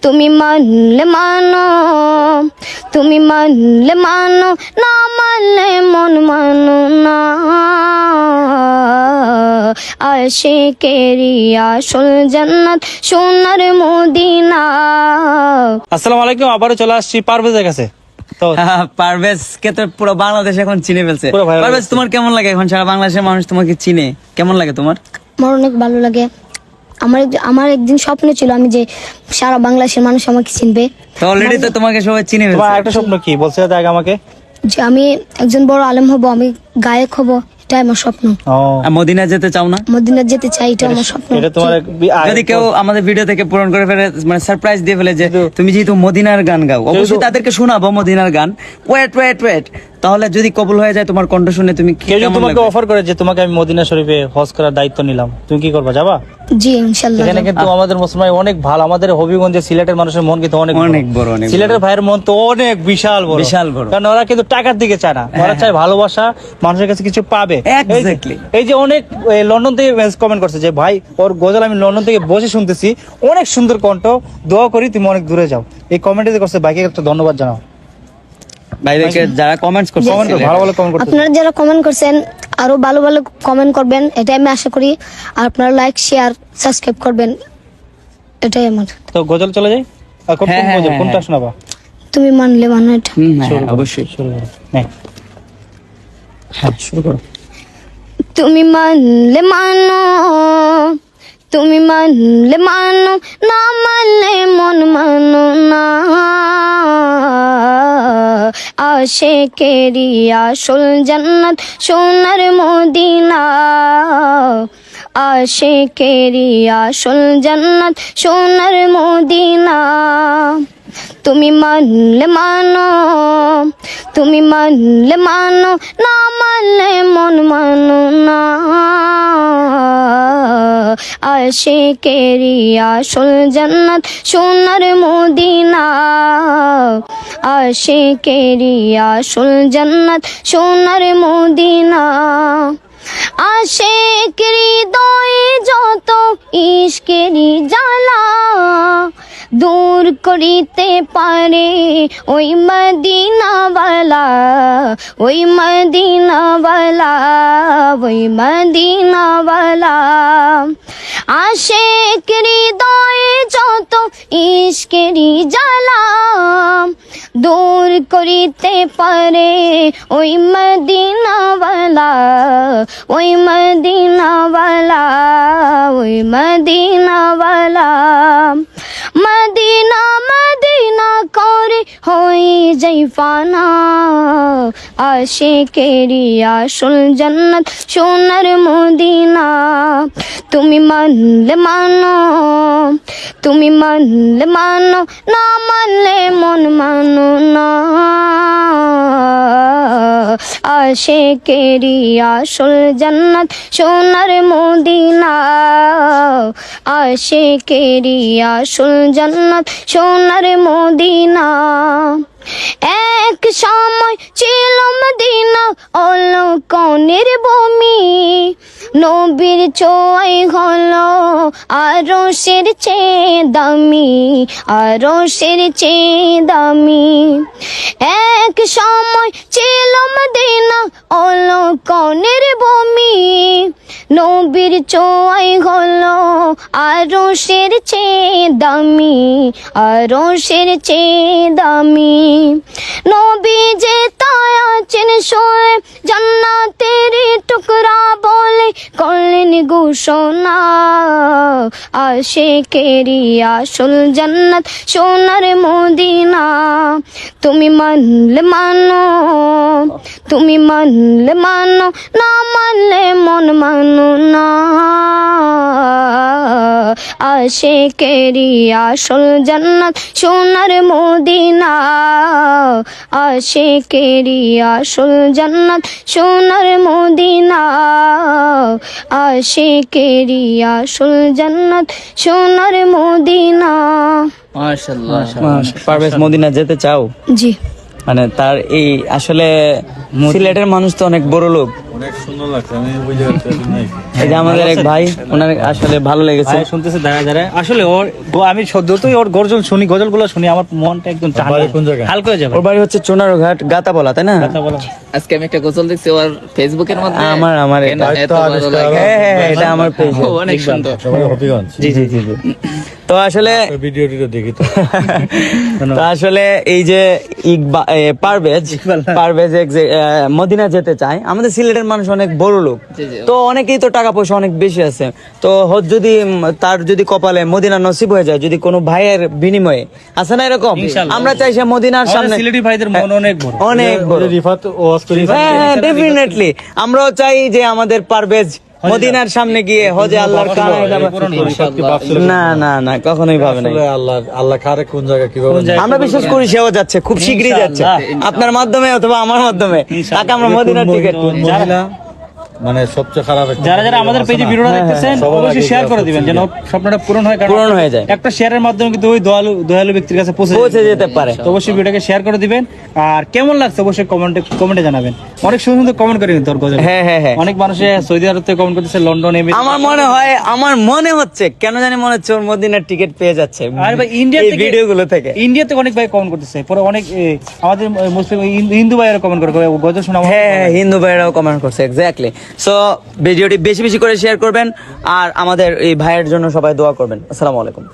তুমি মানলে মানো, তুমি মানলে মানো, না মানলে মন মানো না। আশিকেরি আসল জান্নাত সোনার মদিনা। আসসালামু আলাইকুম, আবারও চলে আসছি পারভেজের কাছে। তো পারভেজ কে তো পুরো বাংলাদেশ এখন চিনে ফেলছে। পুরো viral পারভেজ, হয়েছে। তোমার কেমন লাগে এখন সারা বাংলাদেশের মানুষ তোমাকে চিনে? কেমন লাগে তোমার? আমার অনেক ভালো লাগে। আমার একদিন স্বপ্ন ছিল আমি যে সারা বাংলাদেশের মানুষ আমাকে চিনবে, তো অলরেডি তো তোমাকে সবাই চিনে তোমার ফেলছে। একটা স্বপ্ন কি বলছে আগে আমাকে? যে আমি একজন বড় আলেম হব, আমি গায়ক হব, এটাই আমার স্বপ্ন। ও, আর মদিনা যেতে চাও না? মদিনা যেতে চাই, এটা আমার স্বপ্ন। এটা তোমার যদি কেউ আমাদের ভিডিও থেকে পূরণ করে ফেলে, মানে সারপ্রাইজ দিয়ে ফেলে যে তুমি যেহেতু মদিনার গান গাও, অবশ্যই তাদেরকে শোনাবো মদিনার গান। ওয়েট, তাহলে যদি কবুল হয়ে যায় তোমার কণ্ঠ শুনে, তুমি কেউ যদি কেমন তোমাকে লাগবে? অফার করে যে তোমাকে আমি মদিনা শরীফে হজ করার দায়িত্ব নিলাম, তুমি কি করবা? যাবা? জি ইনশাল্লাহ। এখানে কিন্তু আমাদের মুসলমান অনেক ভালো, আমাদের হবিগঞ্জে সিলেটের মানুষের মন কিন্তু অনেক অনেক বড়, অনেক বড়। সিলেটের ভাইয়ের মন তো অনেক বিশাল বড়, বিশাল বড়। কারণ ওরা কিন্তু টাকার দিকে চায় না, ওরা চায় ভালোবাসা, মানুষের কাছে কিছু পাবে। Exactly. এই যে অনেক লন্ডন থেকে কমেন্ট করছে যে ভাই ওর গজল আমি লন্ডন থেকে বসে শুনতেছি, অনেক সুন্দর কণ্ঠ, দোয়া করি তুমি অনেক দূরে যাও। এই কমেন্টে করছে, ভাইকে একটা ধন্যবাদ জানাও। ভাইদেরকে যারা কমেন্টস করছে, কমেন্ট ভালো ভালো কমেন্ট করতে। আপনারা যারা কমেন্ট করছেন আরো ভালো ভালো কমেন্ট করবেন, এটাই আমি আশা করি। আর আপনারা লাইক শেয়ার সাবস্ক্রাইব করবেন, এটাই আমার। তো গজল চলে যাই এখন। কোন হ্যাঁ, গজল, হ্যাঁ, কোনটা শোনাবা? তুমি মানলে মানো এটা। অবশ্যই। শুরু করো। হ্যাঁ, শুরু করো। তুমি মানলে মানো, তুমি মানলে মানো, না মানলে মন মানো না। আশিকেরি আসল জান্নাত সোনার মদিনা। আশিকেরি আসল জান্নাত সোনার মদিনা। তুমি মানলে মানো, তুমি মানলে মানো, না মানলে মন মানো না। আশিকেরি আসল জান্নাত সোনার মদিনা। আশিকেরি আসল জান্নাত সোনার মদিনা। আশিক হৃদয়ে যত ইশকেরি জ্বালা দূর করিতে পারে ওই মদিনাওয়ালা, ওই মদিনাওয়ালা, ওই মদিনাওয়ালা। আশিক হৃদয়ে যত ইশকেরি জ্বালা দূর করিতে পারে ওই মদিনাওয়ালা, ওই মদিনাওয়ালা, ওই মদিনাওয়ালা। মদিনা মদিনা করে হয়ে যাই ফানা। আশিকেরি আসল জান্নাত সোনার মদিনা। তুমি মানলে মানো, তুমি মানলে মানো, না মানলে মন মানো না। আশিকেরি আসল জান্নাত সোনার মদিনা। আশিকেরি আসল জান্নাত সোনার মদিনা। এক সময় ছিল মদিনা অলৌকনের ভূমি, নবীর ছোঁয়ায় হলো আরশের চেয়ে দামি, আরশের চেয়ে দামি। এক সময় ছিল মদিনা অলৌকনের ভূমি, নবীর ছোঁয়ায় হলো আরশের চেয়ে দামি, আরশের চেয়ে দামি। নবী যে তাই আছেন শোয়ে জান্নাতের টুকরা বলে করলেন ঘোষণা। আশিকেরি আসল জান্নাত সোনার মদিনা। তুমি মানলে মানো, তুমি মানলে মানো, না মানলে মন মানো না। আশিকেরি আসল জান্নাত সোনার মদিনা। আশিকেরি আসল জান্নাত সোনার মদিনা। আশিকেরি আসল জান্নাত সোনার মদিনা। মাশাআল্লাহ। পারভেজ, মদিনা যেতে চাও? জি। মানে তার এই আসলে সিলেটের মানুষ তো অনেক বড় লোক, অনেক সুন্দর লাগছে, আমি ওই জায়গাটা নাই। এই যে আমাদের এক ভাই, ওনার আসলে ভালো লেগেছে। ভাই শুনতেছে দাঁড়ায় দাঁড়ায়, আসলে ওর আমি যতই ওর গজল শুনি, গজলগুলো শুনি, আমার মনটা একদম বাড়ি কোন জায়গায়? হালকা হয়ে যাবে। ওর বাড়ি হচ্ছে চুনারঘাট গাতাবলা, তাই না? কথা বলো। আজকে আমি একটা গোসল দেখছি ওর ফেসবুকের মধ্যে, আমার কেন এটা। এত ভালো লাগে। হ্যাঁ, এটা আমার পেজ। অনেক সুন্দর। সবাই হবিগঞ্জ। জি জি জি জি। তো আসলে ভিডিওটিতে দেখি তো। তো আসলে এই যে পারভেজ মদিনা যেতে চায়, আমাদের সিলেটের মানুষ অনেক বড় লোক, জি, জি। তো অনেকেই তো টাকা পয়সা অনেক বেশি আছে, তো যদি তার যদি কপালে মদিনা নসিব হয়ে যায়, যদি কোনো ভাইয়ের বিনিময়ে, আছে না এরকম, ইনশাআল্লাহ। আমরা চাই সে মদিনার আমাদের সামনে, সিলেটি ভাইদের মন অনেক বড়। অনেক বড়। রিফাত ওয়াজ করি। হ্যাঁ, ডেফিনেটলি আমরাও চাই যে আমাদের পারভেজ মদিনার সামনে গিয়ে হজে আল্লাহর কালামে না না না, কখনোই ভাবে না। আসলে আল্লাহ কারে কোন জায়গায় কিভাবে আমরা বিশ্বাস করি সেও যাচ্ছে, খুব শীঘ্রই যাচ্ছে, আপনার মাধ্যমে অথবা আমার মাধ্যমে, তাকে আমরা মদিনার টিকিট। মহিলা মানে সবচেয়ে খারাপ একটা যারা যারা আমাদের পেজে ভিডিওটা দেখতেছেন সবার অবশ্যই আগে শেয়ার করে দেওয়া দিবেন যেন স্বপ্নটা পূরণ হয়, কারণ পূরণ হয়ে যায়। একটা শেয়ারের মাধ্যমে কিন্তু ওই দয়ালু ব্যক্তির কাছে পৌঁছে যেতে পারে। তো অবশ্যই ভিডিওটাকে শেয়ার করে দিবেন, আর কেমন লাগছে অবশ্যই কমেন্টে জানাবেন। অনেক সুন্দর সুন্দর কমেন্ট করে তোর গজল। হ্যাঁ, হ্যাঁ, হ্যাঁ। অনেক মানুষে সৌদি আরব থেকে কমেন্ট করতেছে, লন্ডন, আমেরিকা। আমার মনে হচ্ছে কেন জানি মনে হচ্ছে ওর মদিনার টিকিট পেয়ে যাচ্ছে আর ভাই ইন্ডিয়া এই থেকে, ভিডিওগুলো থেকে। ইন্ডিয়াতে অনেক ভাই কমেন্ট করতেছে, পরে অনেক আমাদের মুসলিম হিন্দু ভাইয়েরা কমেন্ট করে গজল শোনা। হ্যাঁ, হিন্দু ভাইয়েরাও কমেন্ট করছে, এক্স্যাক্টলি। সো ভিডিওটি বেশি বেশি করে শেয়ার করবেন, আর আমাদের এই ভাইয়ের জন্য সবাই দোয়া করবেন। আসসালামু আলাইকুম।